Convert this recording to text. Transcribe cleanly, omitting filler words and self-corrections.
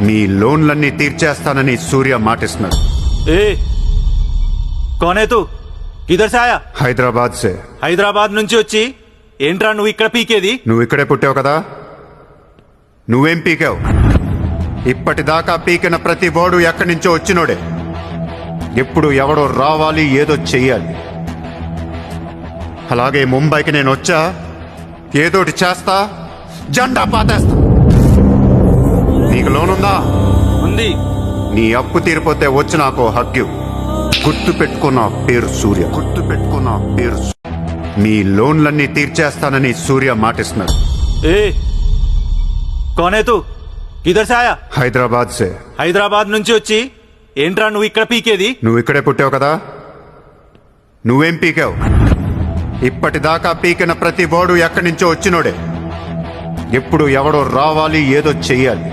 మీ లోన్లన్నీ తీర్చేస్తానని సూర్య మాటిస్తున్నాడు. ए कौन है तू? किधर से आया? హైదరాబాద్ సే. హైదరాబాద్ నుంచి వచ్చి ఏంట్రా నువ్వు ఇక్కడ పీకేది? నువ్వు ఇక్కడే పుట్టావు కదా, నువ్వేం పీకావు? ఇప్పటిదాకా పీకిన ప్రతి వాడు ఎక్కడి నుంచో వచ్చినోడే. ఎప్పుడు ఎవడో రావాలి, ఏదో చెయ్యాలి. అలాగే ముంబైకి నేను వచ్చా, ఏదోటి చేస్తా, జెండా పాతేస్తా. నీకు లోన్ ఉందా? ఉంది. నీ అప్పు తీరిపోతే వచ్చి నాకు హక్కు. గుర్తు పెట్టుకున్న పేరు సూర్య, గుర్తు పెట్టుకున్న పేరు. మీ లోన్లన్నీ తీర్చేస్తానని సూర్య మాటిస్తున్నాడు. ए कौन है तू? किधर से आया? హైదరాబాద్ సే. హైదరాబాద్ నుంచి వచ్చి ఏంట్రా నువ్వు ఇక్కడ పీకేది? నువ్వు ఇక్కడే పుట్టావు కదా, నువ్వేం పీకావు? ఇప్పటిదాకా పీకిన ప్రతి వాడు ఎక్కడి నుంచో వచ్చినోడే. ఎప్పుడు ఎవడో రావాలి, ఏదో చెయ్యాలి.